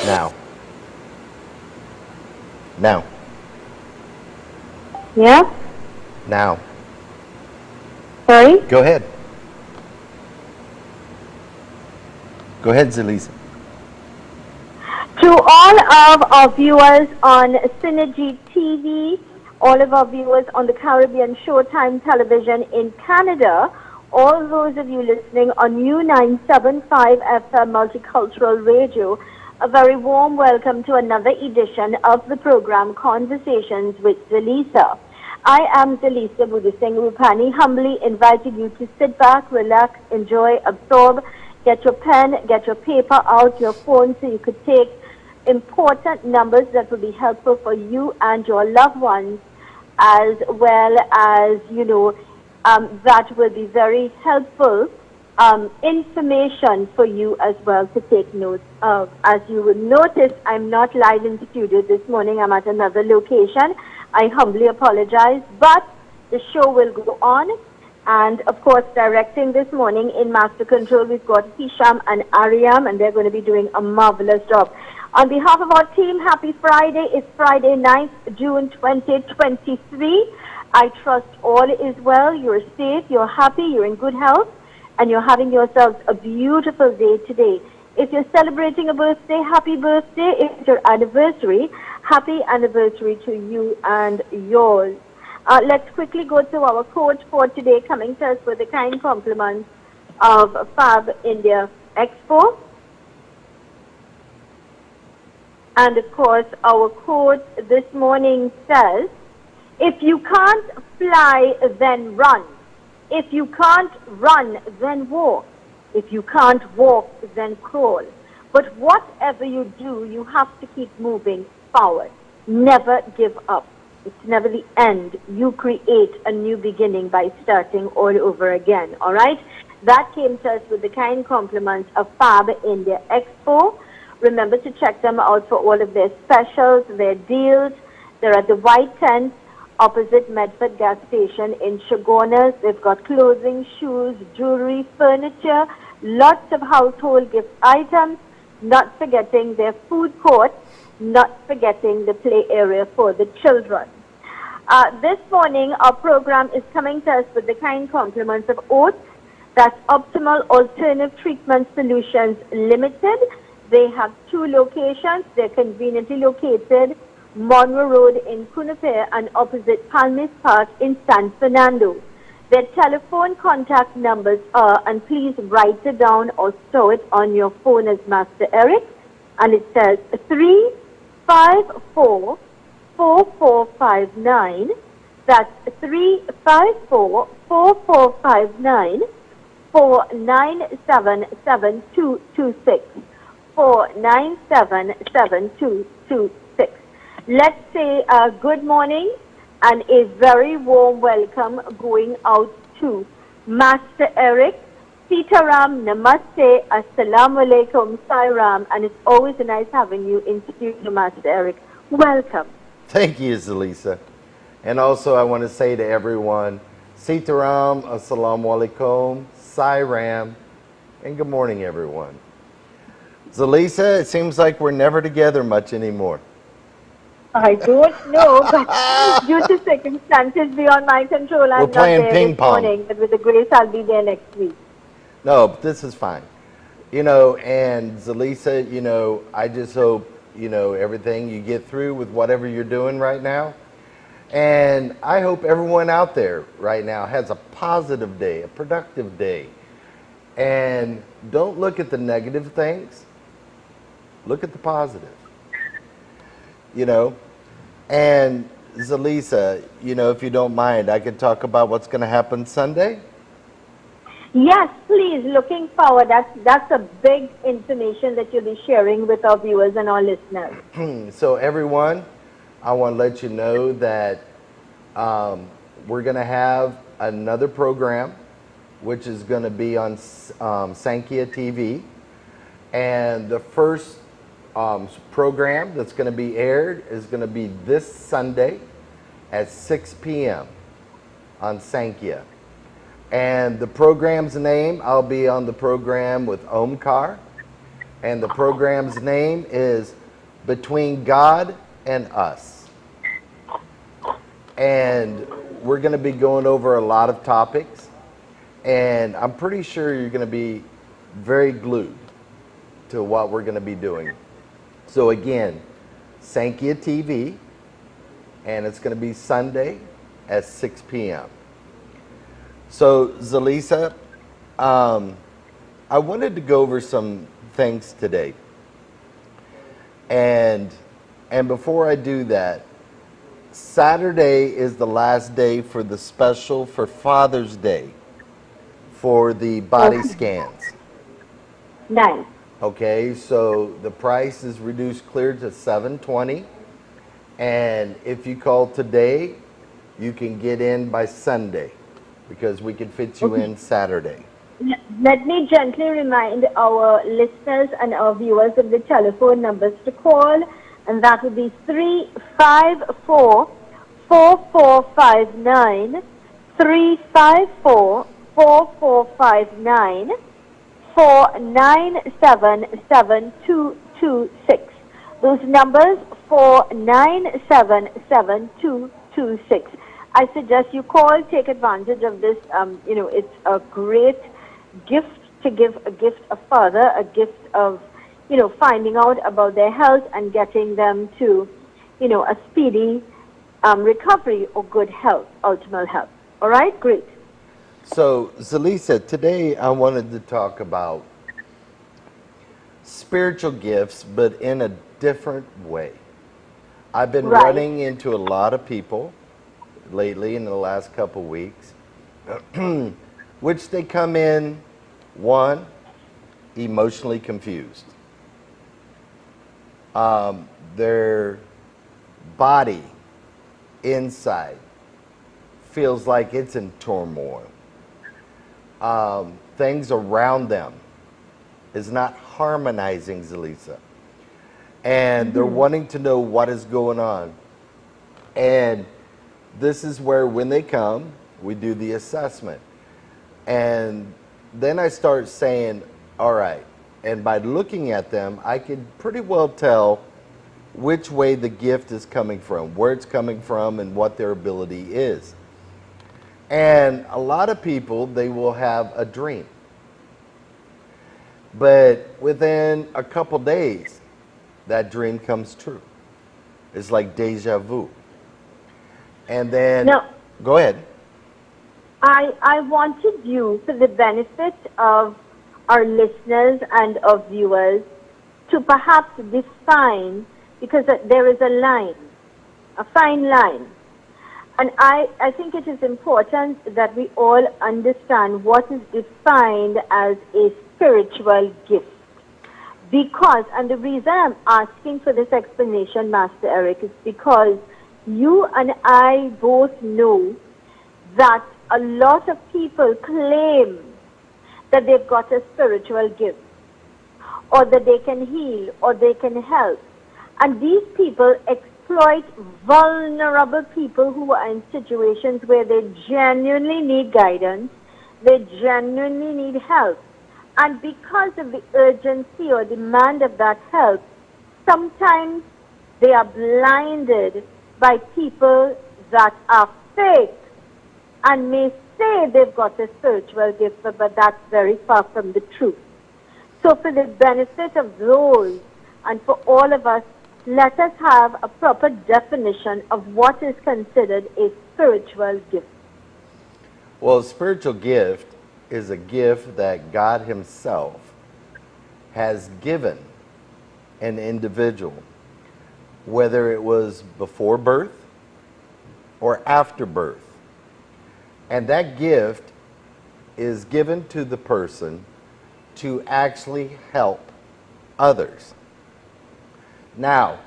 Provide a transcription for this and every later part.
Now. Now. Yeah? Now. Sorry? Go ahead. Go ahead, Zelis. To all of our viewers on Synergy TV, all of our viewers on the Caribbean Showtime Television in Canada, all those of you listening on U975 FM Multicultural Radio, a very warm welcome to another edition of the program Conversations with Zelisa. I am Zelisa Budusing Rupani, humbly inviting you to sit back, relax, enjoy, absorb, get your pen, get your paper out, your phone, so you could take important numbers that will be helpful for you and your loved ones, as well as, that will be very helpful information for you as well to take notes of. As you will notice, I'm not live in studio this morning. I'm at another location. I humbly apologize, but the show will go on. And, of course, directing this morning in Master Control, we've got Hisham and Ariam, and they're going to be doing a marvelous job. On behalf of our team, happy Friday. It's Friday 9th, June 2023. I trust all is well. You're safe, you're happy, you're in good health, and you're having yourselves a beautiful day today. If you're celebrating a birthday, happy birthday. If it's your anniversary, happy anniversary to you and yours. Let's quickly go to our quote for today, coming to us with the kind compliments of Fab India Expo. And of course, our quote this morning says, if you can't fly, then run. If you can't run, then walk. If you can't walk, then crawl. But whatever you do, you have to keep moving forward. Never give up. It's never the end. You create a new beginning by starting all over again, all right? That came to us with the kind compliments of Fab India Expo. Remember to check them out for all of their specials, their deals. They're at the White Tent opposite Medford gas station in Chagonas. They've got clothing, shoes, jewelry, furniture, lots of household gift items, not forgetting their food court, not forgetting the play area for the children. This morning, our program is coming to us with the kind compliments of Oath. That's Optimal Alternative Treatment Solutions Limited. They have two locations. They're conveniently located Monroe Road in Cunupere and opposite Palmis Park in San Fernando. Their telephone contact numbers are, and please write it down or store it on your phone as Master Eric, and it says 354-4459. That's 354-4459 497-7226. 497-7226. Let's say good morning and a very warm welcome going out to Master Eric. Sitaram, Namaste, Assalamu Alaikum, Sairam, and it's always nice having you in studio, Master Eric. Welcome. Thank you, Zelisa. And also I want to say to everyone, Sitaram, Assalamu Alaikum, Sairam, and good morning, everyone. Zelisa, it seems like we're never together much anymore. I don't know, but due to circumstances beyond my control, I'm not there this morning. But with the grace, I'll be there next week. No, but this is fine. And Zelisa, I just hope, everything you get through with whatever you're doing right now. And I hope everyone out there right now has a positive day, a productive day. And don't look at the negative things. Look at the positive. And Zelisa, if you don't mind, I could talk about what's going to happen Sunday. Yes, please. Looking forward. That's a big information that you'll be sharing with our viewers and our listeners. So everyone, I want to let you know that we're going to have another program, which is going to be on Sankia TV. And the first program that's going to be aired is going to be this Sunday at 6 p.m. on Sankhya. And the program's name, I'll be on the program with Omkar. And the program's name is Between God and Us. And we're going to be going over a lot of topics. And I'm pretty sure you're going to be very glued to what we're going to be doing. So again, Sankhya TV, and it's going to be Sunday at 6 p.m. So Zelisa, I wanted to go over some things today. And before I do that, Saturday is the last day for the special for Father's Day for the body scans. Nice. Okay, so the price is reduced clear to $720, and if you call today, you can get in by Sunday because we can fit you in Saturday. Let me gently remind our listeners and our viewers of the telephone numbers to call, and that would be 354-4459, 354-4459, 497-7226. Those numbers, 497-7226. I suggest you call, take advantage of this. It's a great gift to give a gift of father, a gift of, finding out about their health and getting them to, a speedy recovery or good health, ultimate health. All right, great. So, Zelisa, today I wanted to talk about spiritual gifts, but in a different way. I've been running into a lot of people lately in the last couple weeks, which they come in, one, emotionally confused. Their body inside feels like it's in turmoil. Things around them is not harmonizing, Zelisa. And they're wanting to know what is going on. And this is where, when they come, we do the assessment. And then I start saying, all right. And by looking at them, I can pretty well tell which way the gift is coming from, where it's coming from, and what their ability is. And a lot of people, they will have a dream. But within a couple days, that dream comes true. It's like deja vu. And then, go ahead. I wanted you, for the benefit of our listeners and of viewers, to perhaps define, because there is a line, a fine line. And I think it is important that we all understand what is defined as a spiritual gift. Because, and the reason I'm asking for this explanation, Master Eric, is because you and I both know that a lot of people claim that they've got a spiritual gift, or that they can heal, or they can help. And these people exploit vulnerable people who are in situations where they genuinely need guidance, they genuinely need help. And because of the urgency or demand of that help, sometimes they are blinded by people that are fake and may say they've got a spiritual gift, but that's very far from the truth. So for the benefit of those and for all of us, let us have a proper definition of what is considered a spiritual gift. Well, a spiritual gift is a gift that God Himself has given an individual, whether it was before birth or after birth. And that gift is given to the person to actually help others. Now,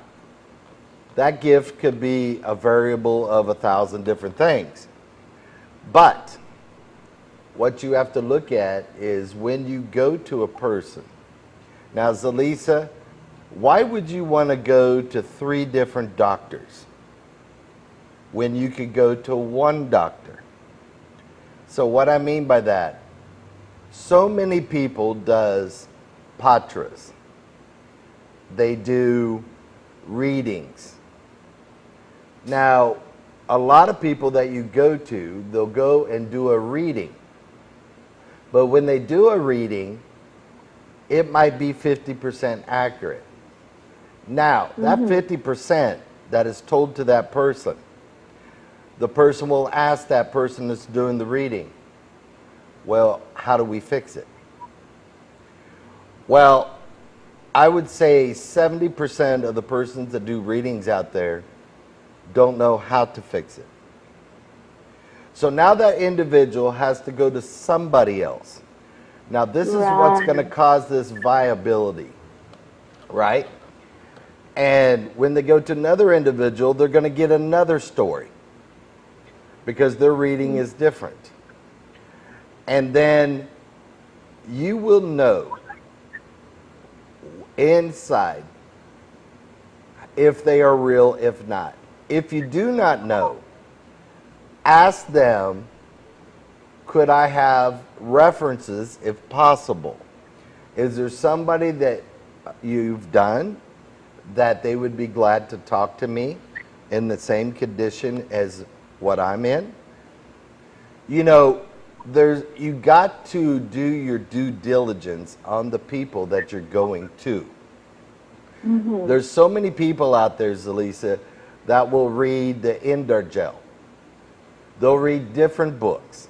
that gift could be a variable of 1,000 different things. But what you have to look at is when you go to a person. Now, Zelisa, Why would you want to go to 3 different doctors when you could go to one doctor? So what I mean by that, so many people does patras. They do readings. Now, a lot of people that you go to, they'll go and do a reading. But when they do a reading, it might be 50% accurate. Now, that 50% that is told to that person, the person will ask that person that's doing the reading, well, how do we fix it? Well, I would say 70% of the persons that do readings out there don't know how to fix it. So now that individual has to go to somebody else. Now this is what's going to cause this viability, right? And when they go to another individual, they're going to get another story because their reading is different. And then you will know inside if they are real, if not. If you do not know, ask them, could I have references if possible? Is there somebody that you've done that they would be glad to talk to me in the same condition as what I'm in? You know, you got to do your due diligence on the people that you're going to. There's so many people out there, Zelisa, that will read the Indargel. They'll read different books.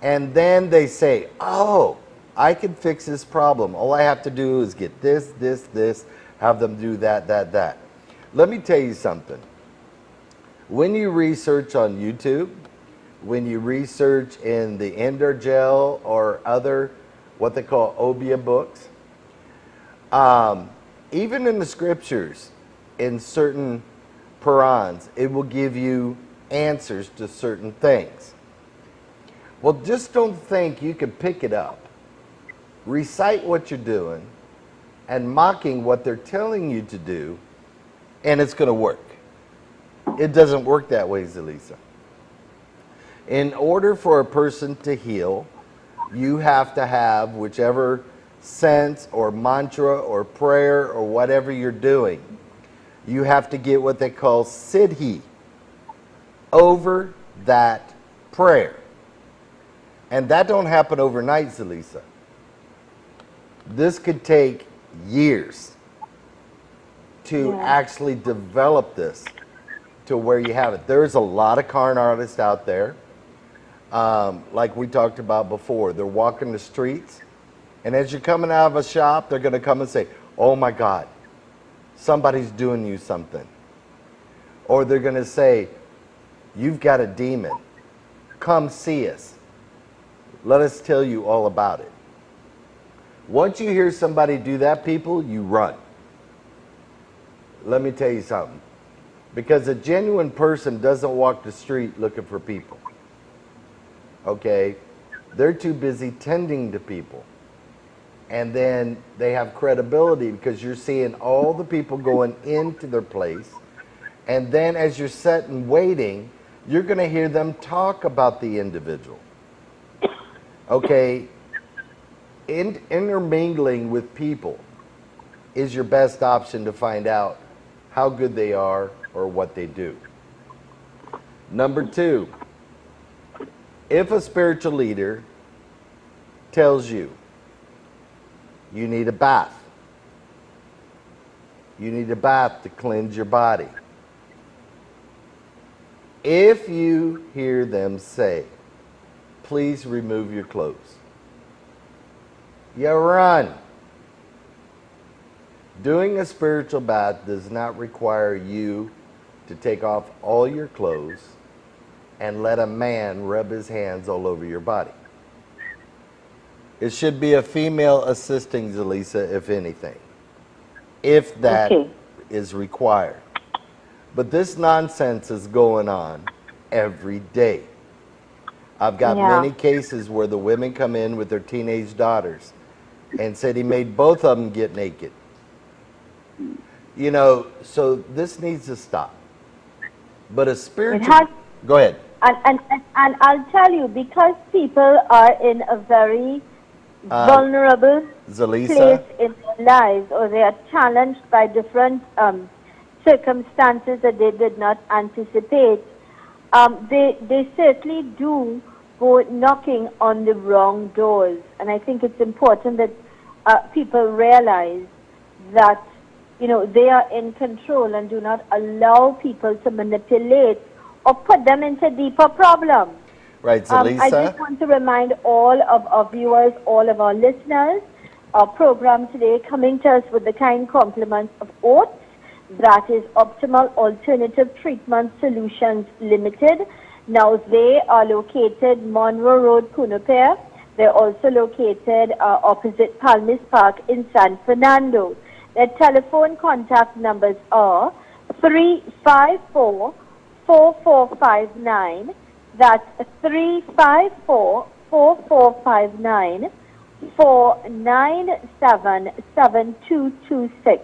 And then they say, oh, I can fix this problem. All I have to do is get this, have them do that. Let me tell you something. When you research on YouTube, when you research in the Indargel or other, what they call Obia books, even in the scriptures, in certain Purans, it will give you answers to certain things. Well, just don't think you can pick it up, recite what you're doing, and mocking what they're telling you to do, and it's going to work. It doesn't work that way, Zelisa. In order for a person to heal, you have to have whichever sense or mantra or prayer or whatever you're doing. You have to get what they call siddhi over that prayer. And that don't happen overnight, Zelisa. This could take years to actually develop this to where you have it. There's a lot of Karn artists out there. Like we talked about before, they're walking the streets, and as you're coming out of a shop, they're going to come and say, oh my God, somebody's doing you something. Or they're going to say, you've got a demon. Come see us. Let us tell you all about it. Once you hear somebody do that, people, you run. Let me tell you something. Because a genuine person doesn't walk the street looking for people. Okay? They're too busy tending to people. And then they have credibility because you're seeing all the people going into their place. And then as you're sitting waiting, you're going to hear them talk about the individual. Okay? Intermingling with people is your best option to find out how good they are or what they do. Number 2, if a spiritual leader tells you you need a bath, you need a bath to cleanse your body. If you hear them say, please remove your clothes, you run. Doing a spiritual bath does not require you to take off all your clothes and let a man rub his hands all over your body. It should be a female assisting, Zelisa, if anything, if that is required. But this nonsense is going on every day. I've got many cases where the women come in with their teenage daughters and said he made both of them get naked. You know, so this needs to stop. But a It spiritual... has, Go ahead. and I'll tell you, because people are in a very vulnerable Zelisa? place in their lives, or they are challenged by different circumstances that they did not anticipate, they certainly do go knocking on the wrong doors. And I think it's important that people realize that, you know, they are in control and do not allow people to manipulate or put them into deeper problems. Right, Zelisa? I just want to remind all of our viewers, all of our listeners, our program today coming to us with the kind compliments of oats, that is Optimal Alternative Treatment Solutions Limited. Now, they are located Monroe Road, Cunupere. They're also located opposite Palmis Park in San Fernando. Their telephone contact numbers are 354-4459. That's 354-4459, 497-7226.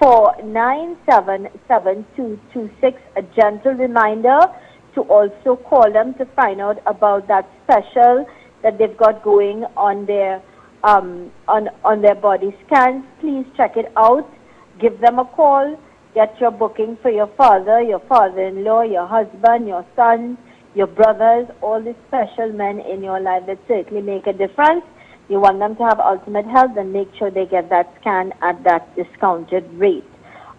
497-7226. A gentle reminder to also call them to find out about that special that they've got going on their on their body scans. Please check it out. Give them a call. Get your booking for your father, your father-in-law, your husband, your son, your brothers, all the special men in your life that certainly make a difference. You want them to have ultimate health, then make sure they get that scan at that discounted rate.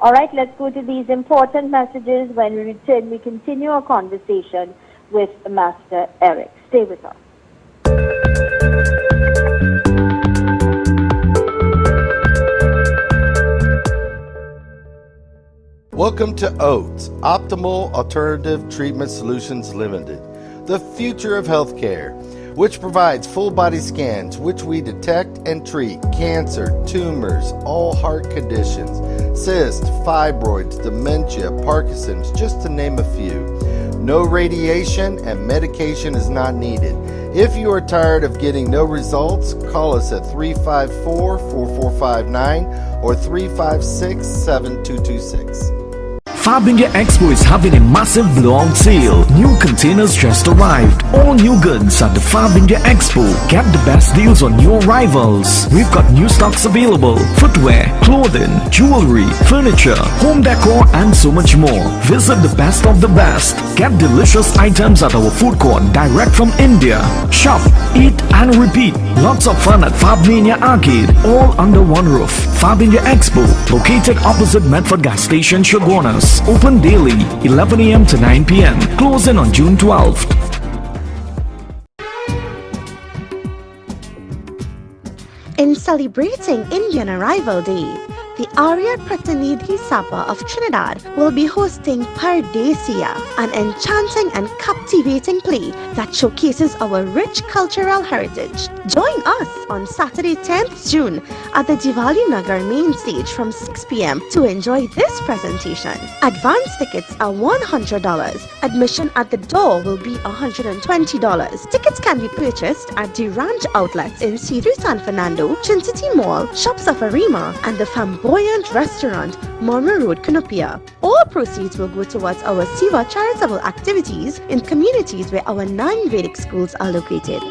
All right, let's go to these important messages. When we return, we continue our conversation with Master Eric. Stay with us. Welcome to OATS, Optimal Alternative Treatment Solutions Limited, the future of healthcare, which provides full body scans, which we detect and treat cancer, tumors, all heart conditions, cysts, fibroids, dementia, Parkinson's, just to name a few. No radiation and medication is not needed. If you are tired of getting no results, call us at 354-4459 or 356-7226. Fab India Expo is having a massive blowout sale. New containers just arrived. All new goods at the Fab India Expo. Get the best deals on new arrivals. We've got new stocks available. Footwear, clothing, jewelry, furniture, home decor and so much more. Visit the best of the best. Get delicious items at our food court direct from India. Shop, eat and repeat. Lots of fun at Fab Mania Arcade. All under one roof. Fab India Expo. Located opposite Medford Gas Station, Shogunas. Open daily, 11 a.m. to 9 p.m. Closing on June 12th. In celebrating Indian Arrival Day, the Arya Pratinidhi Sabha of Trinidad will be hosting Pardesia, an enchanting and captivating play that showcases our rich cultural heritage. Join us on Saturday 10th June at the Diwali Nagar main stage from 6 p.m. to enjoy this presentation. Advance tickets are $100. Admission at the door will be $120. Tickets can be purchased at the Ranch outlets in C3 San Fernando, Trinity Mall, Shops of Arima, and the Flamboyant Restaurant, Monroe Road, Cunupia. All proceeds will go towards our Siva charitable activities in communities where our 9 Vedic schools are located.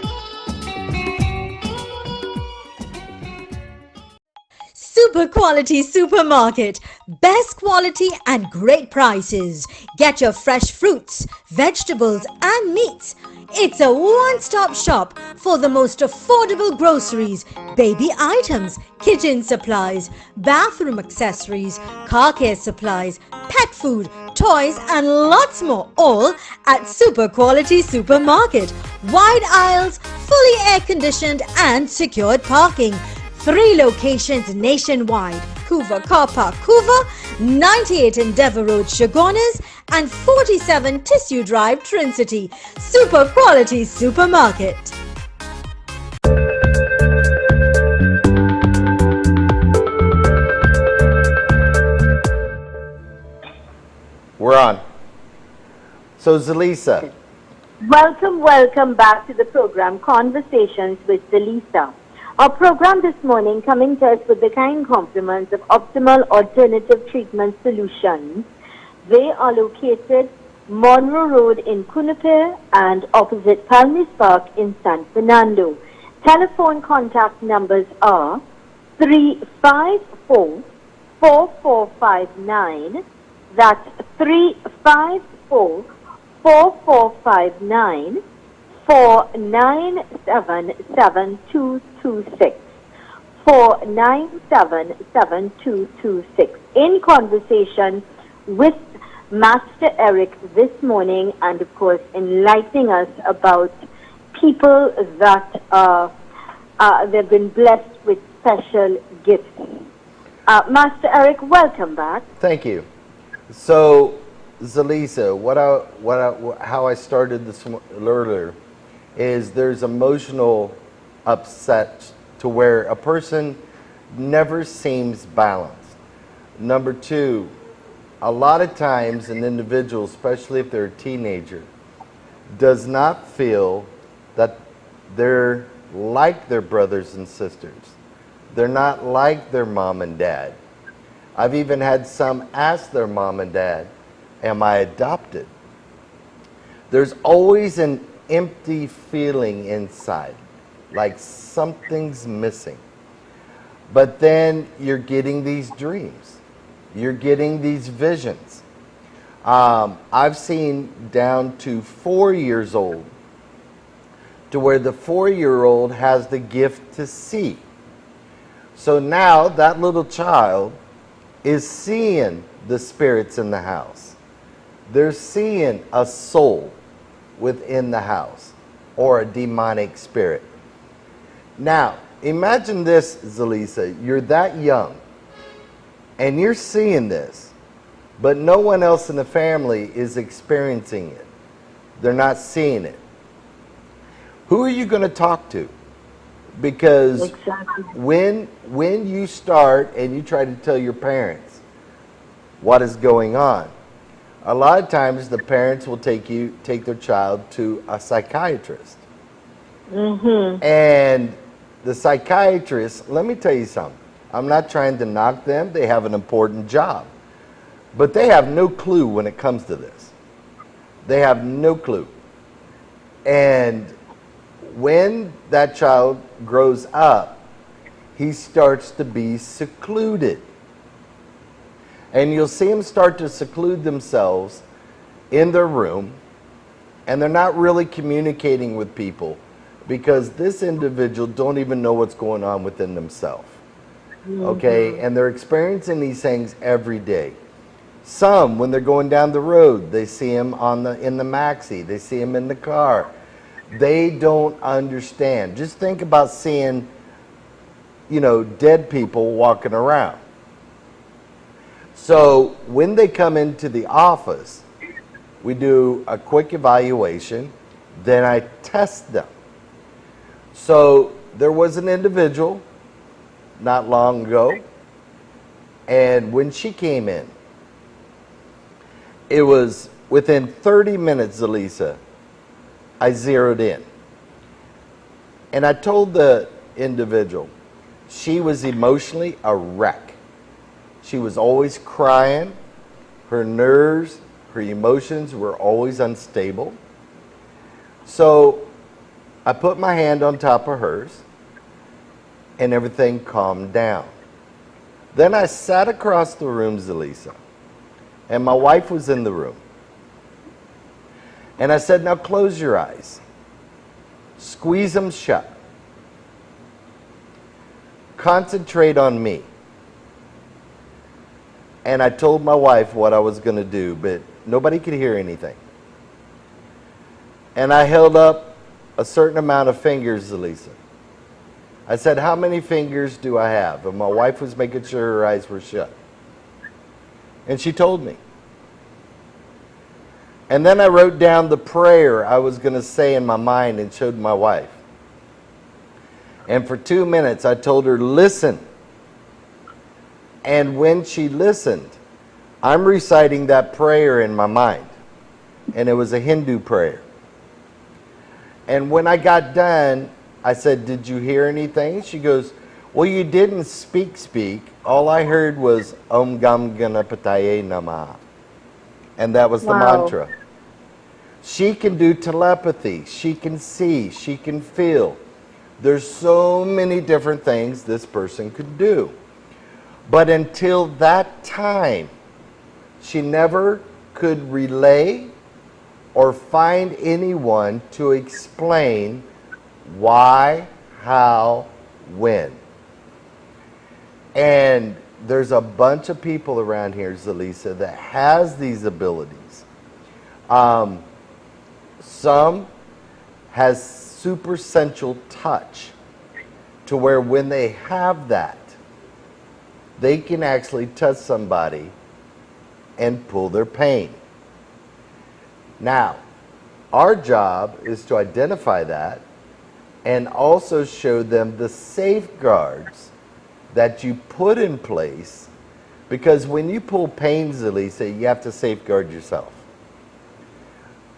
Super quality supermarket. Best quality and great prices. Get your fresh fruits, vegetables and meats. It's a one-stop shop for the most affordable groceries, baby items, kitchen supplies, bathroom accessories, car care supplies, pet food, toys and lots more, all at Super Quality Supermarket. Wide aisles, fully air-conditioned and secured parking. 3 locations nationwide: Couva Car Park, Couva, 98 Endeavour Road, Shogunas, and 47 Tissue Drive, Trincity. Super Quality Supermarket. We're on. So, Zelisa. Welcome back to the program Conversations with Zelisa. Our program this morning coming to us with the kind compliments of Optimal Alternative Treatment Solutions. They are located Monroe Road in Cunupere and opposite Palmis Park in San Fernando. Telephone contact numbers are 354-4459. That's 354-4459. 497-7226. 497-7226. In conversation with Master Eric this morning, and of course enlightening us about people that they've been blessed with special gifts. Master Eric, welcome back. Thank you. So, Zelisa, how I started this earlier is there's emotional upset to where a person never seems balanced. Number two, a lot of times an individual, especially if they're a teenager, does not feel that they're like their brothers and sisters. They're not like their mom and dad. I've even had some ask their mom and dad, am I adopted? There's always an empty feeling inside, like something's missing. But then you're getting these dreams. You're getting these visions. I've seen down to 4 years old, to where the 4-year-old has the gift to see. So now that little child is seeing the spirits in the house. They're seeing a soul within the house or a demonic spirit. Now, imagine this, Zelisa. You're that young and you're seeing this, but no one else in the family is experiencing it. They're not seeing it. Who are you going to talk to? Because Exactly. when you start and you try to tell your parents what is going on, a lot of times the parents will take their child to a psychiatrist. Mm-hmm. And the psychiatrist, let me tell you something. I'm not trying to knock them. They have an important job. But they have no clue when it comes to this. They have no clue. And when that child grows up, he starts to be secluded. And you'll see them start to seclude themselves in their room, and they're not really communicating with people because this individual don't even know what's going on within themselves. Okay? And they're experiencing these things every day. Some, when they're going down the road, they see him in the maxi, they see him in the car. They don't understand. Just think about seeing, dead people walking around. So when they come into the office, we do a quick evaluation, then I test them. So there was an individual not long ago, and when she came in, it was within 30 minutes, Zelisa, I zeroed in. And I told the individual, she was emotionally a wreck. She was always crying. Her nerves, her emotions were always unstable. So I put my hand on top of hers and everything calmed down. Then I sat across the room, Zelisa, and my wife was in the room. And I said, now close your eyes. Squeeze them shut. Concentrate on me. And I told my wife what I was going to do, but nobody could hear anything. And I held up a certain amount of fingers, Zelisa. I said, how many fingers do I have? And my wife was making sure her eyes were shut. And she told me. And then I wrote down the prayer I was going to say in my mind and showed my wife. And for 2 minutes, I told her, listen. And when she listened, I'm reciting that prayer in my mind. And it was a Hindu prayer. And when I got done, I said, did you hear anything? She goes, well, you didn't speak. All I heard was Om Gam Ganapataye Namah. And that was the Wow. mantra. She can do telepathy. She can see. She can feel. There's so many different things this person could do. But until that time, she never could relay or find anyone to explain why, how, when. And there's a bunch of people around here, Zelisa, that has these abilities. Some has super sensual touch to where when they have that, they can actually touch somebody and pull their pain. Now, our job is to identify that and also show them the safeguards that you put in place, because when you pull pain, Zelisa, you have to safeguard yourself.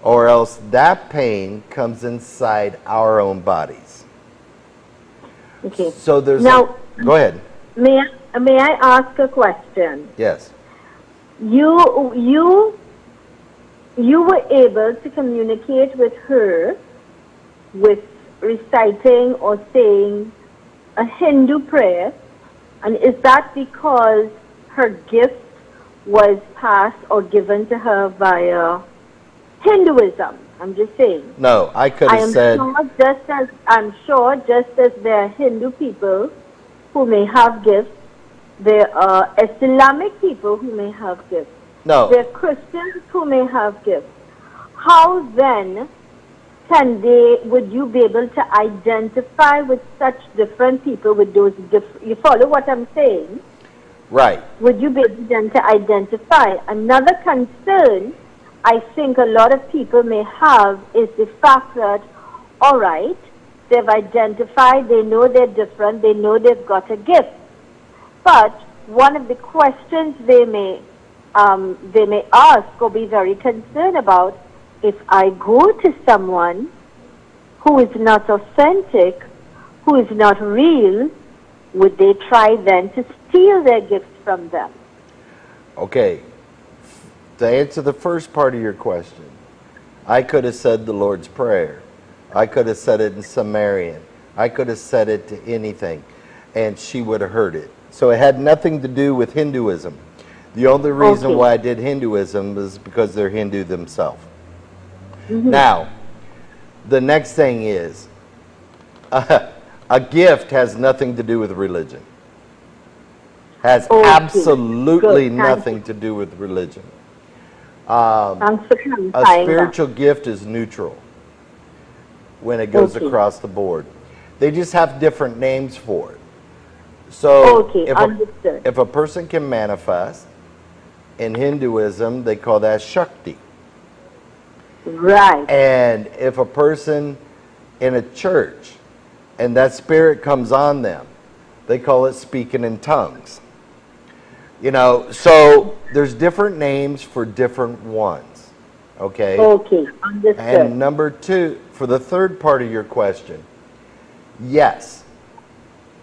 Or else that pain comes inside our own bodies. Okay. So there's Now, go ahead. may I ask a question? Yes. You were able to communicate with her with reciting or saying a Hindu prayer, and is that because her gift was passed or given to her via Hinduism? I'm just saying. No, I could have said. I'm sure just as there are Hindu people who may have gifts, there are Islamic people who may have gifts. No. There are Christians who may have gifts. How then would you be able to identify with such different people with those you follow what I'm saying? Right. Would you be able then to identify? Another concern I think a lot of people may have is the fact that, all right, they've identified, they know they're different, they know they've got a gift. But one of the questions they may ask or be very concerned about, if I go to someone who is not authentic, who is not real, would they try then to steal their gifts from them? Okay. To answer the first part of your question, I could have said the Lord's Prayer. I could have said it in Sumerian. I could have said it to anything, and she would have heard it. So it had nothing to do with Hinduism. The only reason why I did Hinduism is because they're Hindu themselves. Mm-hmm. Now, the next thing is, a gift has nothing to do with religion. Has absolutely nothing to do with religion. A spiritual gift is neutral when it goes across the board. They just have different names for it. So if a person can manifest, in Hinduism they call that Shakti. Right. And if a person in a church and that spirit comes on them, they call it speaking in tongues. You know, so there's different names for different ones. Okay? Okay, understood. And number two, for the third part of your question, yes,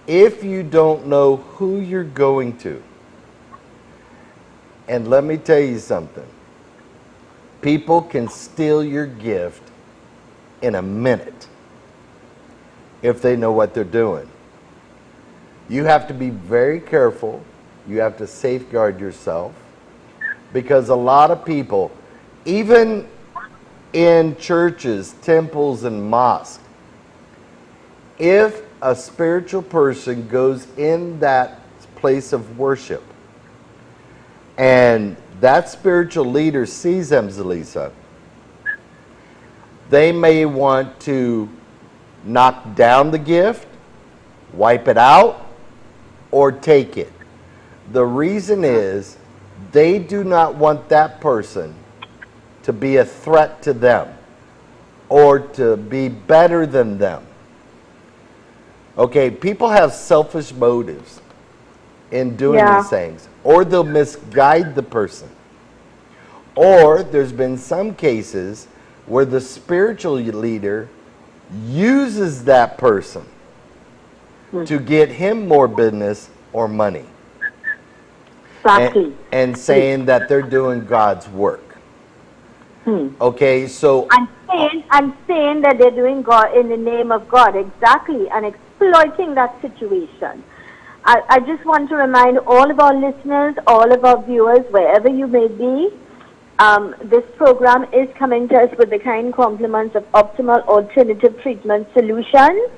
if you don't know who you're going to, and let me tell you something, people can steal your gift in a minute if they know what they're doing. You have to be very careful. You have to safeguard yourself, because a lot of people, even in churches, temples, and mosques, if a spiritual person goes in that place of worship and that spiritual leader sees them, Zelisa, they may want to knock down the gift, wipe it out, or take it. The reason is they do not want that person to be a threat to them or to be better than them. Okay, people have selfish motives in doing these things, or they'll misguide the person. Or there's been some cases where the spiritual leader uses that person to get him more business or money. Exactly. And saying that they're doing God's work. Okay, so I'm saying that they're doing God in the name of God, exactly, and exploiting that situation. I just want to remind all of our listeners, all of our viewers, wherever you may be, this program is coming to us with the kind compliments of Optimal Alternative Treatment Solutions.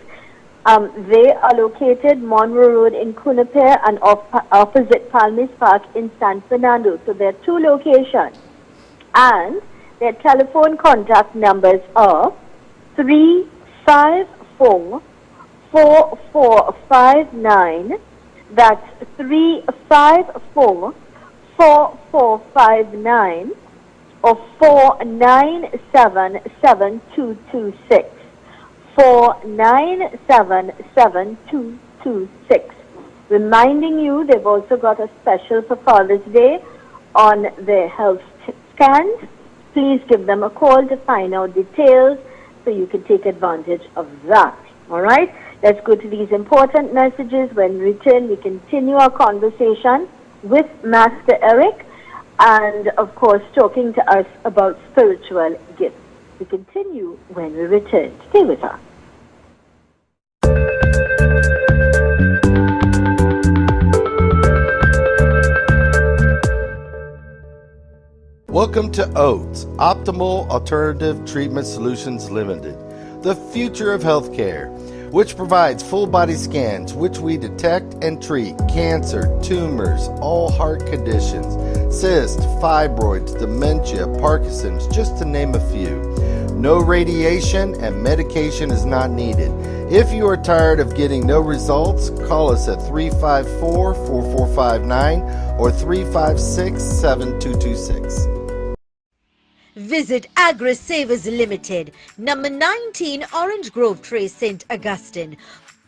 They are located Monroe Road in Cunapare and opposite Palmis Park in San Fernando. So there are 2 locations. And their telephone contact numbers are 354-4459. That's 354-4459 or 497-7226. 497-7226. Reminding you, they've also got a special for Father's Day on their health scans. Please give them a call to find out details so you can take advantage of that. All right? Let's go to these important messages. When we return, we continue our conversation with Master Eric and, of course, talking to us about spiritual gifts. We continue when we return. Stay with us. welcome to OATS, Optimal Alternative Treatment Solutions Limited, the future of healthcare, which provides full body scans, which we detect and treat cancer, tumors, all heart conditions, cysts, fibroids, dementia, Parkinson's, just to name a few. No radiation and medication is not needed. If you are tired of getting no results, call us at 354-4459 or 356-7226. Visit Agri Savers Limited, number 19 Orange Grove Trace, St. Augustine,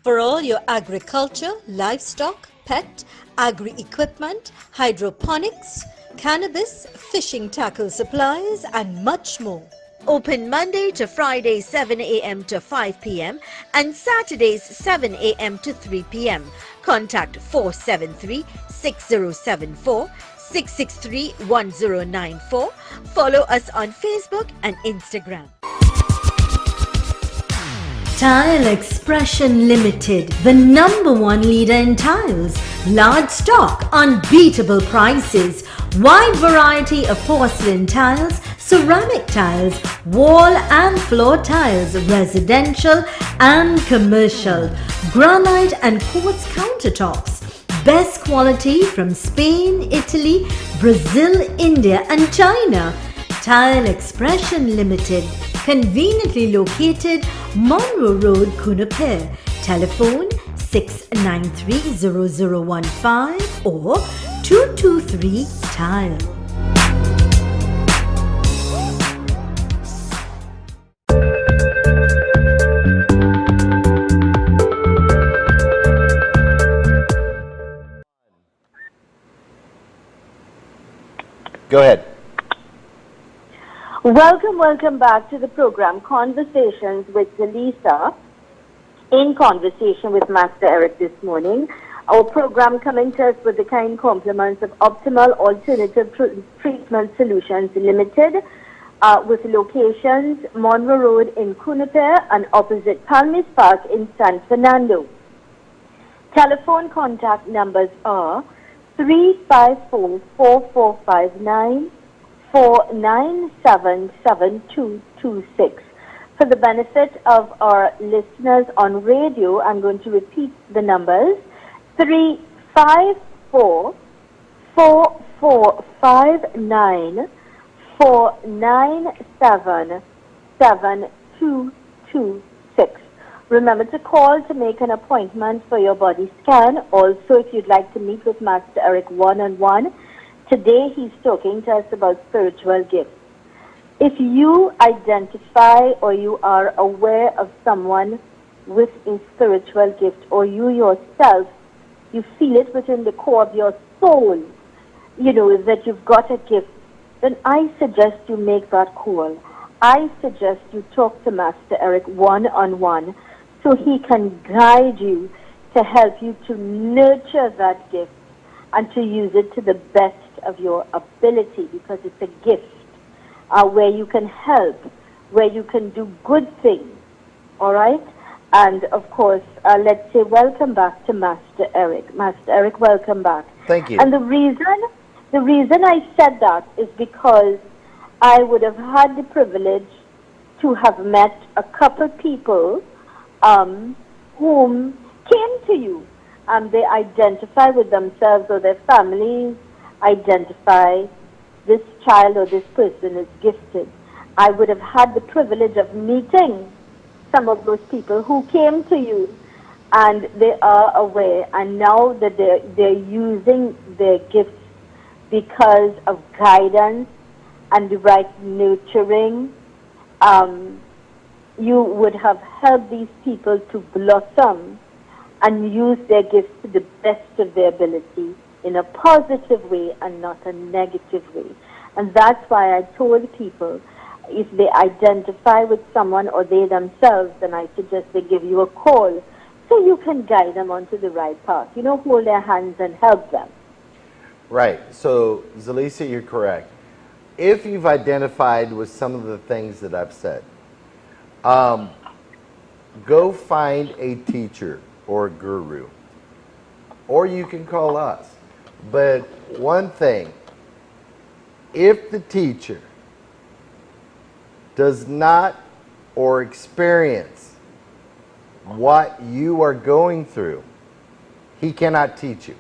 for all your agriculture, livestock, pet, agri-equipment, hydroponics, cannabis, fishing tackle supplies, and much more. Open Monday to Friday 7 a.m. to 5 p.m. and Saturdays 7 a.m. to 3 p.m. Contact 473-6074, 663-1094. Follow us on Facebook and Instagram. Tile Expression Limited, the #1 leader in tiles. Large stock, unbeatable prices, wide variety of porcelain tiles, ceramic tiles, wall and floor tiles, residential and commercial, granite and quartz countertops. Best quality from Spain, Italy, Brazil, India and China. Tile Expression Limited, conveniently located Monroe Road, Cunapare. Telephone 693-0015 or 223-TILE. Go ahead. Welcome back to the program Conversations with Zelisa, in conversation with Master Eric this morning. Our program coming to us with the kind compliments of Optimal Alternative Treatment Solutions Limited, with locations Monroe Road in Cunapare and opposite Palmis Park in San Fernando. Telephone contact numbers are 354-4459, 497-7226. For the benefit of our listeners on radio, I'm going to repeat the numbers. 354-4459, 497-7226. Remember to call to make an appointment for your body scan. Also, if you'd like to meet with Master Eric one-on-one, today he's talking to us about spiritual gifts. If you identify or you are aware of someone with a spiritual gift, or you yourself, you feel it within the core of your soul, you know, that you've got a gift, then I suggest you make that call. I suggest you talk to Master Eric one-on-one so he can guide you to help you to nurture that gift and to use it to the best of your ability, because it's a gift where you can help, where you can do good things, all right? And, of course, let's say welcome back to Master Eric. Master Eric, welcome back. Thank you. And the reason I said that is because I would have had the privilege to have met a couple people whom came to you. They identify with themselves or their families, identify this child or this person is gifted. I would have had the privilege of meeting some of those people who came to you, and they are aware, and now that they're using their gifts because of guidance and the right nurturing. You would have helped these people to blossom and use their gifts to the best of their ability in a positive way and not a negative way. And that's why I told people, if they identify with someone or they themselves, then I suggest they give you a call so you can guide them onto the right path. You know, hold their hands and help them. Right. So, Zelisa, you're correct. If you've identified with some of the things that I've said, go find a teacher or a guru, or you can call us. But one thing, if the teacher does not or experience what you are going through, he cannot teach you.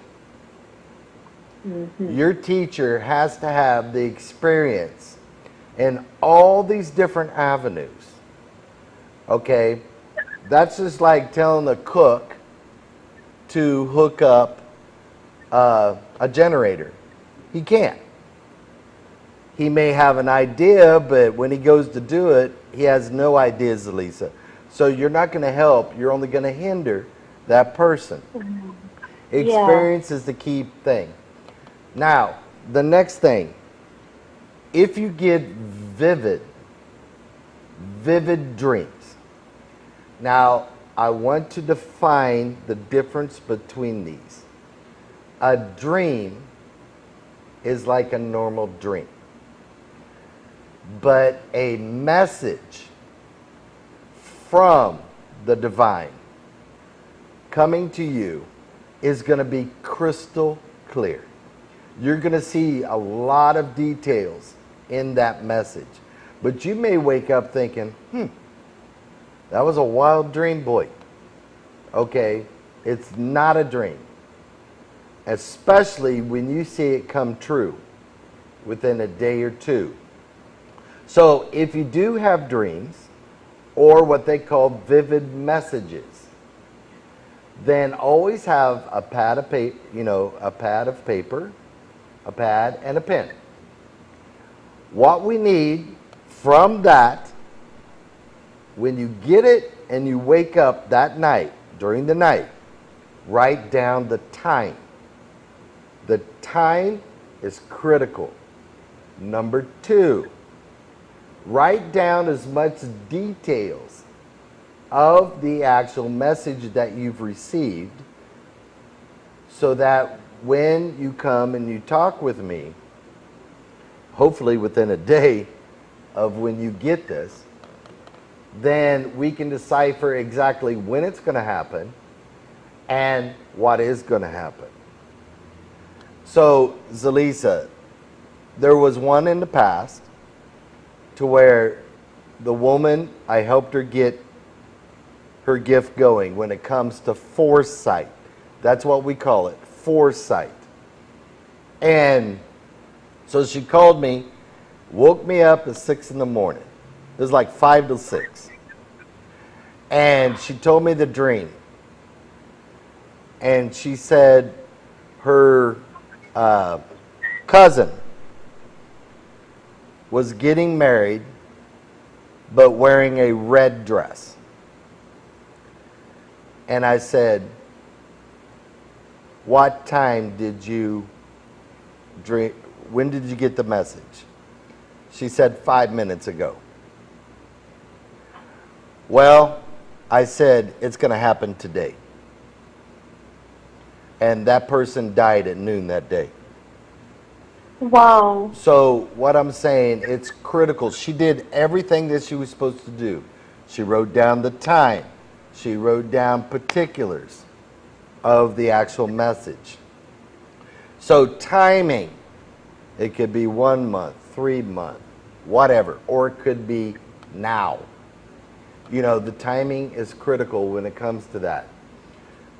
Mm-hmm. Your teacher has to have the experience in all these different avenues. Okay? That's just like telling a cook to hook up a generator. He can't. He may have an idea, but when he goes to do it, he has no ideas, Elisa. So you're not going to help. You're only going to hinder that person. Mm-hmm. Experience is the key thing. Now, the next thing, if you get vivid dreams. Now, I want to define the difference between these. A dream is like a normal dream. But a message from the divine coming to you is going to be crystal clear. You're going to see a lot of details in that message. But you may wake up thinking, that was a wild dream, boy. Okay, it's not a dream. Especially when you see it come true within a day or two. So if you do have dreams, or what they call vivid messages, then always have a pad of paper, a pad and a pen. What we need from that, when you get it and you wake up that night, during the night, write down the time. The time is critical. Number 2, write down as much details of the actual message that you've received, so that when you come and you talk with me, hopefully within a day of when you get this, then we can decipher exactly when it's going to happen and what is going to happen. So, Zelisa, there was one in the past to where the woman, I helped her get her gift going when it comes to foresight. That's what we call it, foresight. And so she called me, woke me up at 6 in the morning. It was like 5 to 6. And she told me the dream. And she said her cousin was getting married, but wearing a red dress. And I said, what time did you dream? When did you get the message? She said 5 minutes ago. Well, I said, it's going to happen today. And that person died at noon that day. Wow. So what I'm saying, it's critical. She did everything that she was supposed to do. She wrote down the time. She wrote down particulars of the actual message. So timing, it could be 1 month, 3 months, whatever, or it could be now. You know, the timing is critical when it comes to that.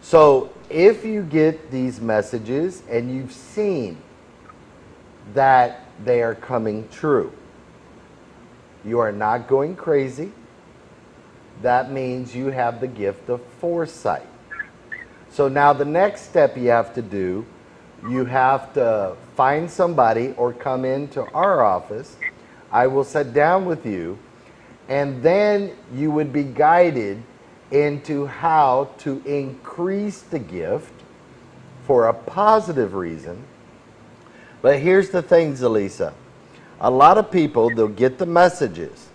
So if you get these messages and you've seen that they are coming true, you are not going crazy. That means you have the gift of foresight. So now the next step you have to do, you have to find somebody or come into our office. I will sit down with you, and then you would be guided into how to increase the gift for a positive reason. But here's the thing, Zelisa. A lot of people, they'll get the messages,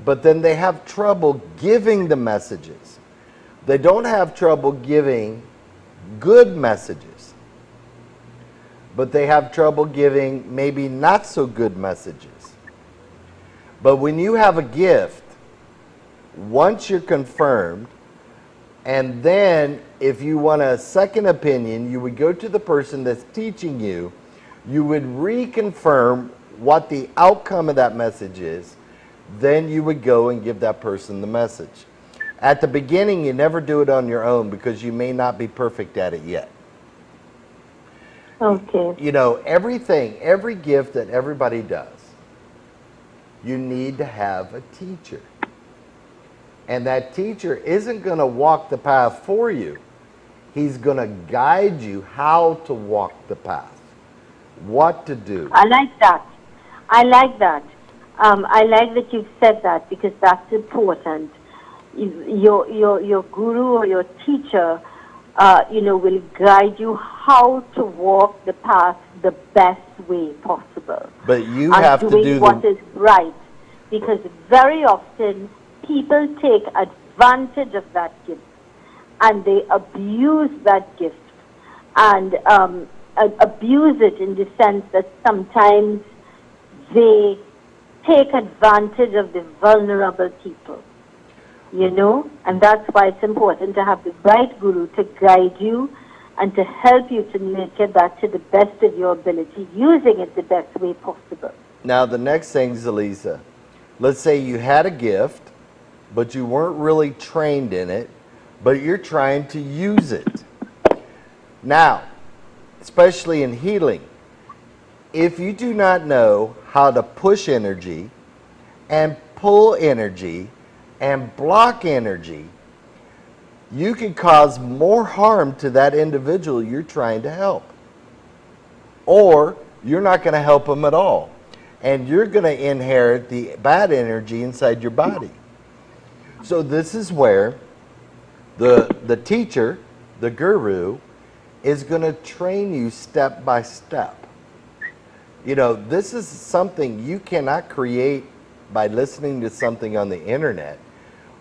but then they have trouble giving the messages. They don't have trouble giving good messages, but they have trouble giving maybe not so good messages. But when you have a gift, once you're confirmed, and then if you want a second opinion, you would go to the person that's teaching you, you would reconfirm what the outcome of that message is, then you would go and give that person the message. At the beginning, you never do it on your own because you may not be perfect at it yet. Okay. You know, everything, every gift that everybody does, you need to have a teacher. And that teacher isn't going to walk the path for you. He's going to guide you how to walk the path, what to do. I like that. I like that. I like that you've said that because that's important. Your guru or your teacher, will guide you how to walk the path the best way possible. But you have to do what is right, because very often people take advantage of that gift and they abuse that gift and abuse it in the sense that sometimes they take advantage of the vulnerable people, and that's why it's important to have the right guru to guide you and to help you to make it that to the best of your ability, using it the best way possible. Now, the next thing, Zelisa, let's say you had a gift, but you weren't really trained in it, but you're trying to use it. Now, especially in healing, if you do not know how to push energy and pull energy and block energy, you can cause more harm to that individual you're trying to help. Or you're not going to help them at all. And you're going to inherit the bad energy inside your body. So this is where the teacher, the guru, is going to train you step by step. This is something you cannot create by listening to something on the internet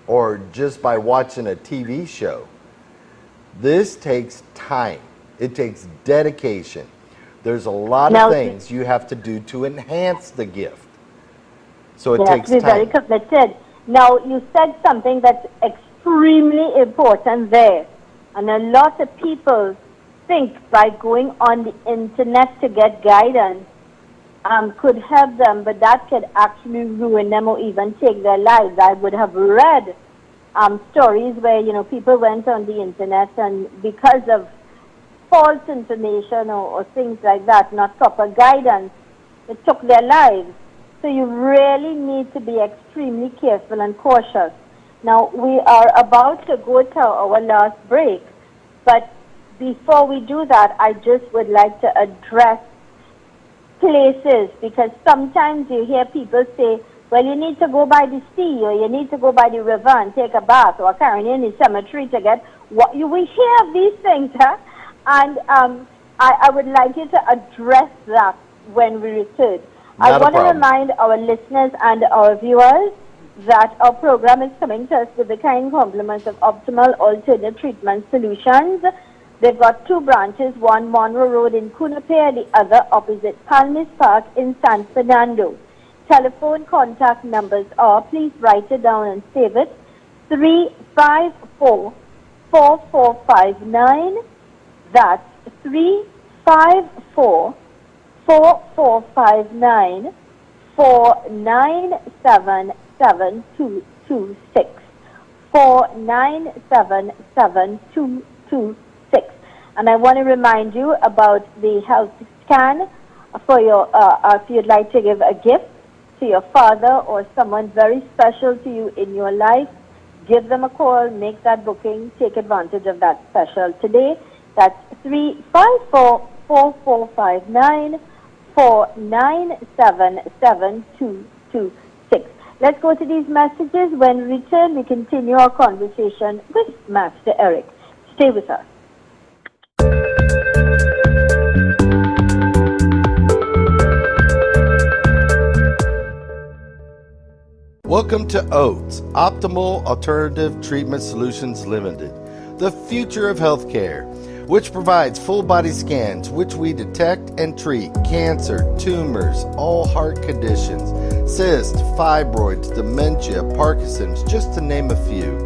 or just by watching a TV show. This takes time. It takes dedication. There's a lot of things you have to do to enhance the gift. So it takes time. Very committed. Now, you said something that's extremely important there. And a lot of people think by going on the internet to get guidance could help them, but that could actually ruin them or even take their lives. I would have read stories where, people went on the internet and because of false information or things like that, not proper guidance, it took their lives. So you really need to be extremely careful and cautious. Now, we are about to go to our last break, but before we do that, I just would like to address places, because sometimes you hear people say, well, you need to go by the sea or you need to go by the river and take a bath or carry in the cemetery to get what you will hear these things, huh? And I would like you to address that when we return. I want to remind our listeners and our viewers that our program is coming to us with the kind compliments of Optimal Alternate Treatment Solutions. They've got two branches, one Monroe Road in Cunapay, the other opposite Palmis Park in San Fernando. Telephone contact numbers are, please write it down and save it, 354-4459. That's 354-4459 4977226. 4977226. And I want to remind you about the health scan for your, if you'd like to give a gift to your father or someone very special to you in your life, give them a call, make that booking, take advantage of that special today. That's 354-4459 4977226. Let's go to these messages. When we return, we continue our conversation with Master Eric. Stay with us. Welcome to OATS, Optimal Alternative Treatment Solutions Limited, the future of healthcare, which provides full body scans, which we detect and treat cancer, tumors, all heart conditions, cysts, fibroids, dementia, Parkinson's, just to name a few.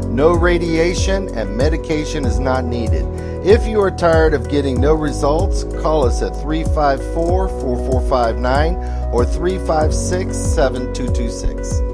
No radiation and medication is not needed. If you are tired of getting no results, call us at 354-4459 or 356-7226.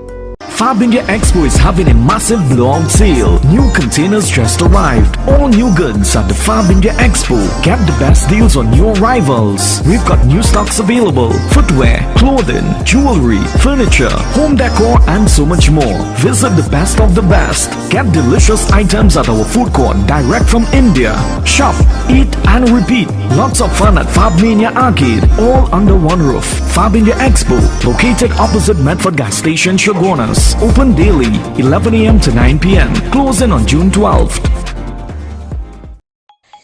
Fab India Expo is having a massive blowout sale. New containers just arrived. All new goods at the Fab India Expo. Get the best deals on your rivals. We've got new stocks available. Footwear, clothing, jewelry, furniture, home decor and so much more. Visit the best of the best. Get delicious items at our food court direct from India. Shop, eat and repeat. Lots of fun at Fab Mania Arcade. All under one roof. Fab India Expo. Located opposite Medford Gas Station, Shogunas. Open daily, 11 a.m. to 9 p.m. Closing on June 12th.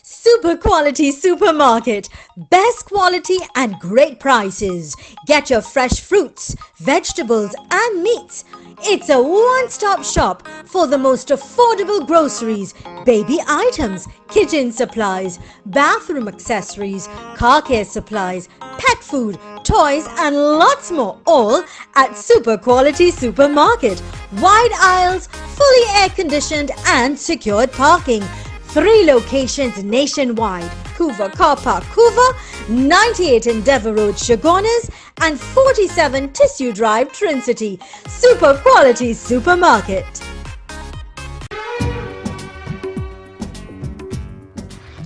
Super quality supermarket. Best quality and great prices. Get your fresh fruits, vegetables and meats. It's a one-stop shop for the most affordable groceries, baby items, kitchen supplies, bathroom accessories, car care supplies, pet food, toys and lots more, all at Super Quality Supermarket. Wide aisles, fully air-conditioned and secured parking. 3 locations nationwide: Couva Car Park, Couva, 98 Endeavour Road, Shogunas, and 47 Tissue Drive, Trincity. Super Quality Supermarket.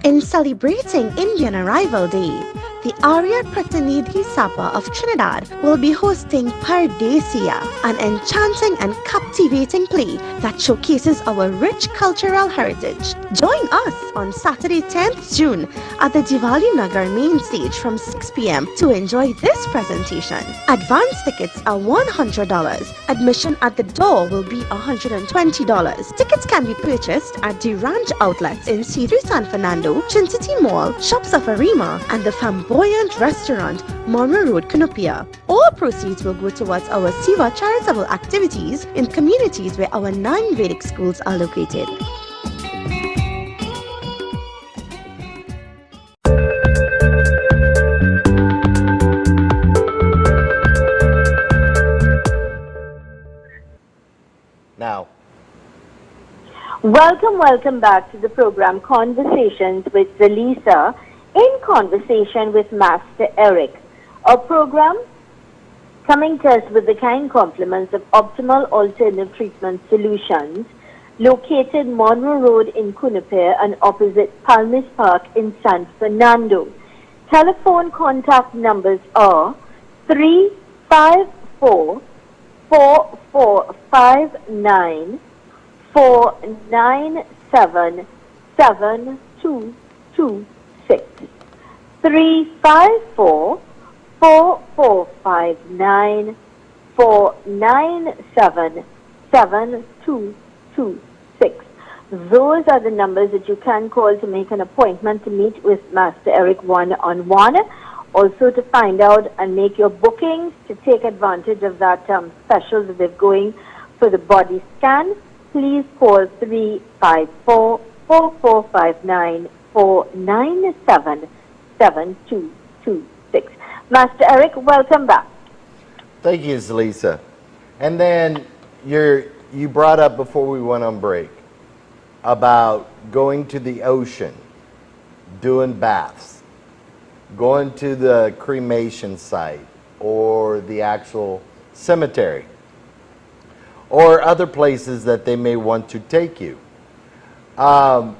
In celebrating Indian Arrival Day, the Arya Pratinidhi Sabha of Trinidad will be hosting Pardesia, an enchanting and captivating play that showcases our rich cultural heritage. Join us on Saturday 10th June at the Diwali Nagar main stage from 6 p.m. to enjoy this presentation. Advance tickets are $100. Admission at the door will be $120. Tickets can be purchased at the Ranch outlets in C3 San Fernando, Trincity Mall, Shops of Arima, and the Flamboyant Restaurant, Monroe Road, Cunupia. All proceeds will go towards our Siva charitable activities in communities where our 9 Vedic schools are located. Now, Welcome back to the program Conversations with Zelisa, in conversation with Master Eric. Our program coming to us with the kind compliments of Optimal Alternative Treatment Solutions, located Monroe Road in Cunupay and opposite Palmis Park in San Fernando. Telephone contact numbers are 354-4459 4977226. 354-4459 4977226. Those are the numbers that you can call to make an appointment to meet with Master Eric one-on-one. Also to find out and make your bookings to take advantage of that special that they're going for the body scan, please call 354-4459-497-7226. Master Eric, welcome back. Thank you, Zelisa. And then you brought up before we went on break about going to the ocean, doing baths, going to the cremation site or the actual cemetery, or other places that they may want to take you. I'm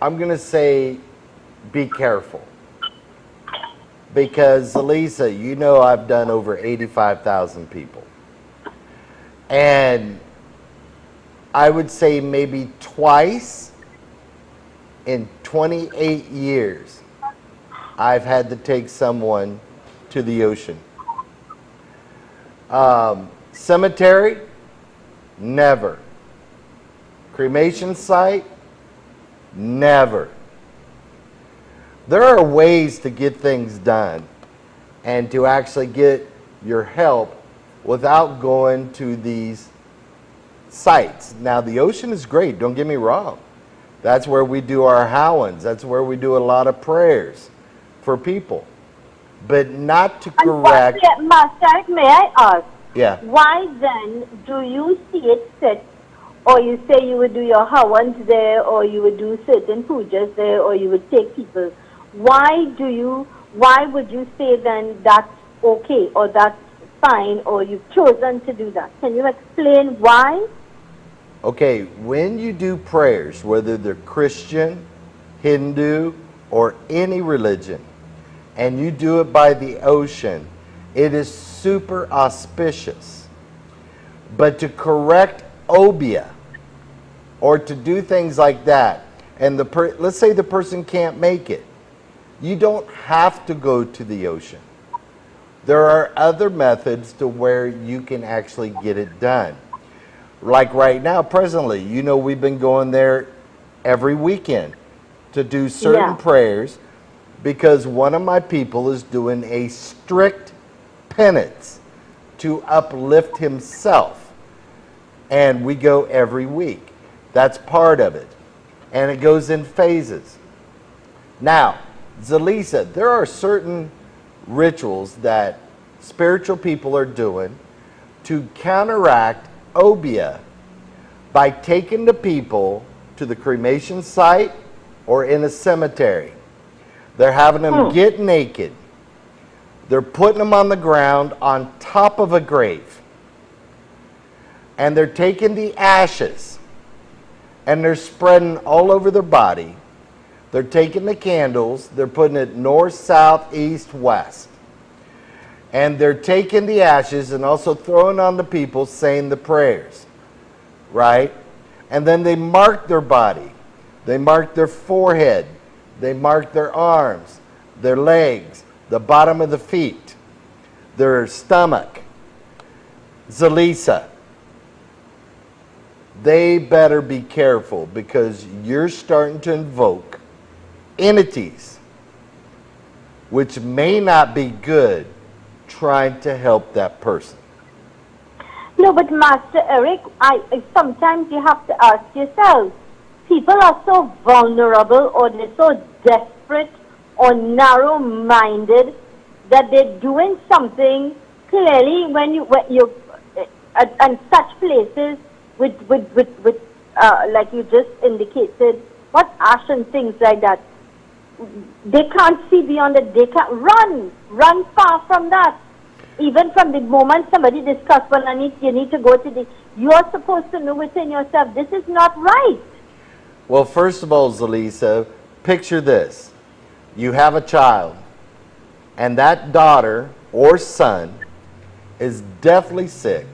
going to say be careful. Because, Zelisa, you know I've done over 85,000 people. And I would say maybe twice in 28 years, I've had to take someone to the ocean. Cemetery, never. Cremation site, never. There are ways to get things done and to actually get your help without going to these sites. Now, the ocean is great, don't get me wrong. That's where we do our howans. That's where we do a lot of prayers for people. But not to correct... Master, may I ask? Yeah. Why then do you see it fit, or you say you would do your hawans there, or you would do certain pujas there, or you would take people? Why would you say then that's okay, or that's fine, or you've chosen to do that? Can you explain why? Okay, when you do prayers, whether they're Christian, Hindu, or any religion, and you do it by the ocean, it is super auspicious. But to correct obia, or to do things like that, and let's say the person can't make it, you don't have to go to the ocean. There are other methods to where you can actually get it done. Like right now, presently, you know we've been going there every weekend to do certain prayers because one of my people is doing a strict penance to uplift himself. And we go every week. That's part of it. And it goes in phases. Now, Zelisa, there are certain rituals that spiritual people are doing to counteract obia by taking the people to the cremation site or in a cemetery. They're having them get naked. They're putting them on the ground on top of a grave. And they're taking the ashes and they're spreading all over their body. They're taking the candles, they're putting it north, south, east, west. And they're taking the ashes and also throwing on the people saying the prayers, right? And then they mark their body. They mark their forehead. They mark their arms, their legs, the bottom of the feet, their stomach. Zelisa, they better be careful because you're starting to invoke entities which may not be good trying to help that person. No, but Master Eric, sometimes you have to ask yourself, people are so vulnerable or they're so desperate or narrow-minded that they're doing something clearly when you at such places with like you just indicated, what ash and things like that. They can't see beyond it. They can't run far from that. Even from the moment somebody discusses, well, you need to go to the, you're supposed to know within yourself, this is not right. Well, first of all, Zelisa, picture this. You have a child, and that daughter or son is deathly sick.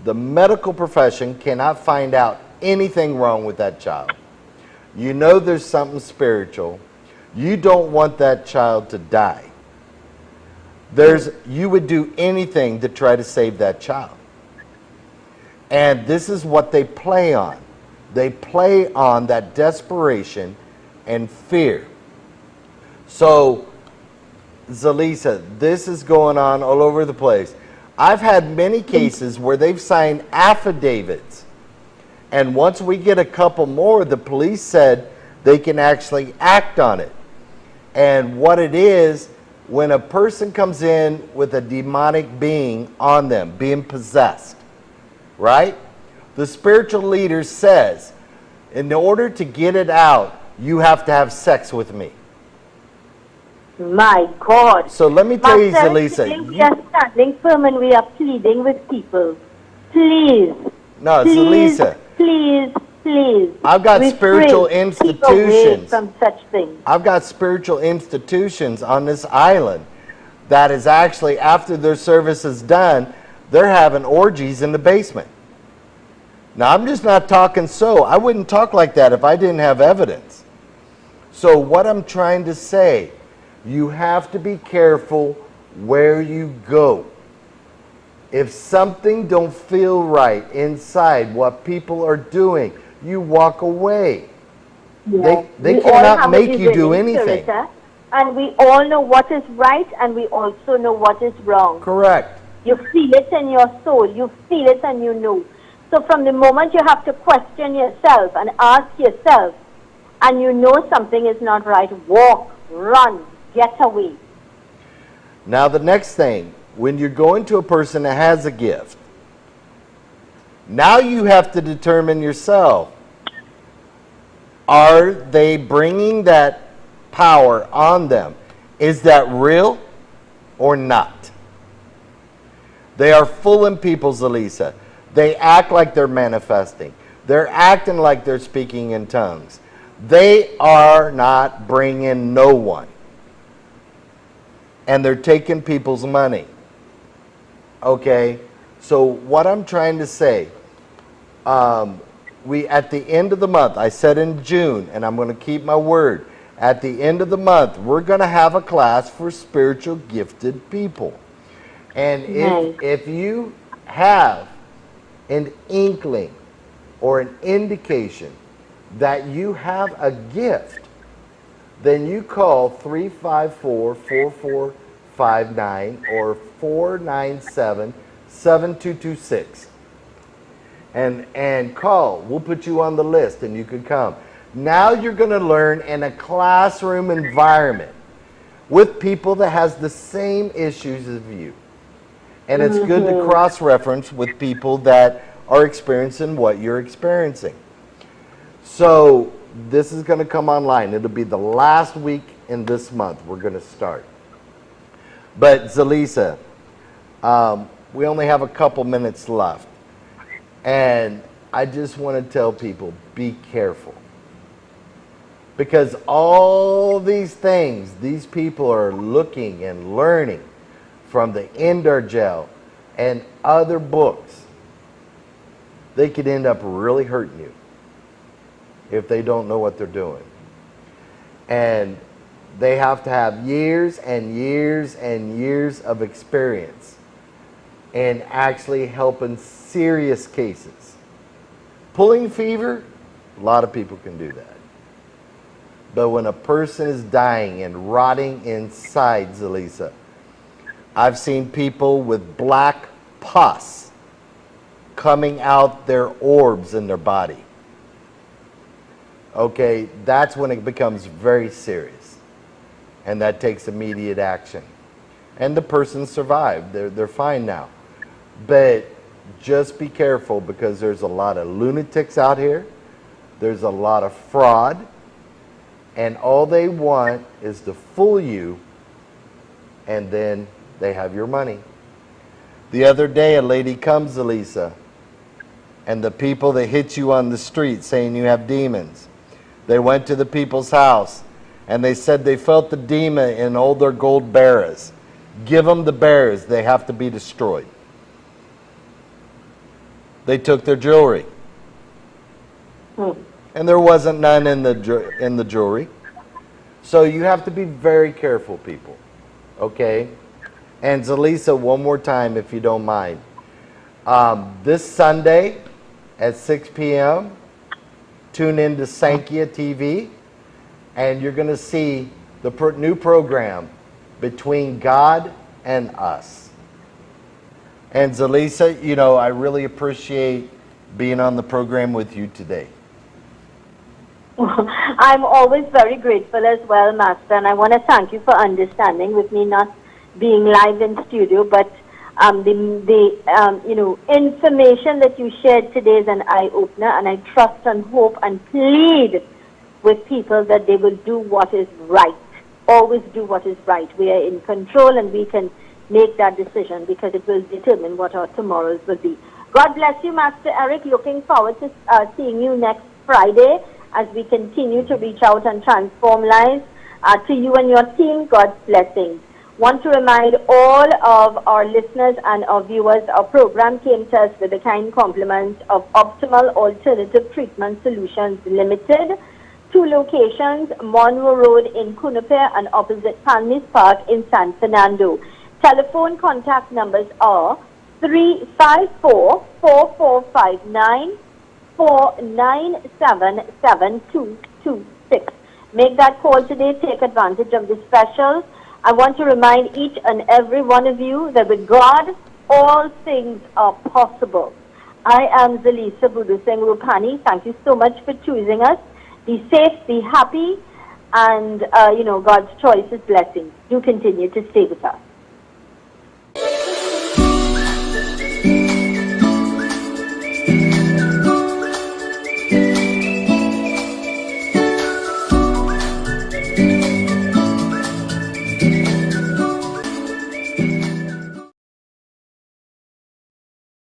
The medical profession cannot find out anything wrong with that child. You know there's something spiritual. You don't want that child to die. You would do anything to try to save that child. And this is what they play on. They play on that desperation and fear. So, Zelisa, this is going on all over the place. I've had many cases where they've signed affidavits. And once we get a couple more, the police said they can actually act on it. And what it is, when a person comes in with a demonic being on them, being possessed, right? The spiritual leader says, in order to get it out, you have to have sex with me. My God. So let me tell you, Marcel, Zelisa. today we are standing firm and we are pleading with people. Please. No, please, Zelisa. Please, please. I've got spiritual Keep away institutions. from such things. I've got spiritual institutions on this island that is actually, after their service is done, they're having orgies in the basement. Now, I'm just not talking so. I wouldn't talk like that if I didn't have evidence. So what I'm trying to say, you have to be careful where you go. If something don't feel right inside what people are doing, you walk away. Yes. They We all cannot have make a you do discerning anything. spirit, and we all know what is right and we also know what is wrong. Correct. You feel it in your soul. You feel it and you know. So from the moment you have to question yourself and ask yourself, and you know something is not right, walk, run, get away. Now the next thing, when you're going to a person that has a gift, now you have to determine yourself, are they bringing that power on them? Is that real or not? They are fooling people, Zelisa. They act like they're manifesting. They're acting like they're speaking in tongues. They are not bringing no one. And they're taking people's money. Okay? So what I'm trying to say, we at the end of the month, I said in June, and I'm going to keep my word, at the end of the month, we're going to have a class for spiritual gifted people. And if you have an inkling or an indication that you have a gift, then you call 354-4459 or 497-7226 and call. We'll put you on the list and you can come. Now you're going to learn in a classroom environment with people that has the same issues as you. And it's good to cross-reference with people that are experiencing what you're experiencing. So this is going to come online. It'll be the last week in this month we're going to start. But Zelisa, we only have a couple minutes left. And I just want to tell people, be careful. Because all these things, these people are looking and learning from the Ender Gel and other books. They could end up really hurting you if they don't know what they're doing. And they have to have years and years and years of experience in actually helping serious cases. Pulling fever, a lot of people can do that. But when a person is dying and rotting inside, Zelisa, I've seen people with black pus coming out their orbs in their body. Okay, that's when it becomes very serious. And that takes immediate action. And the person survived. They're fine now. But just be careful, because there's a lot of lunatics out here. There's a lot of fraud. And all they want is to fool you, and then they have your money. The other day, a lady comes, Elisa, and the people that hit you on the street saying you have demons, they went to the people's house, and they said they felt the demon in all their gold bearers. Give them the bearers. They have to be destroyed. They took their jewelry. And there wasn't none in the jewelry. So you have to be very careful, people. Okay? And Zelisa, one more time, if you don't mind. This Sunday at 6 p.m., tune in to Sankhya TV, and you're going to see the new program, Between God and Us. And Zelisa, you know, I really appreciate being on the program with you today. I'm always very grateful as well, Master, and I want to thank you for understanding with me not being live in studio, but the information that you shared today is an eye-opener, and I trust and hope and plead with people that they will do what is right. Always do what is right. We are in control, and we can make that decision because it will determine what our tomorrows will be. God bless you, Master Eric. Looking forward to seeing you next Friday as we continue to reach out and transform lives. To you and your team, God's blessings. Want to remind all of our listeners and our viewers, our program came to us with the kind compliments of Optimal Alternative Treatment Solutions Limited. 2 locations, Monroe Road in Kunape and opposite Palmis Park in San Fernando. Telephone contact numbers are 354-4459 497-7226. Make that call today. Take advantage of the specials. I want to remind each and every one of you that with God, all things are possible. I am Zelis Singh Rupani. Thank you so much for choosing us. Be safe, be happy, and God's choice is blessings. Do continue to stay with us.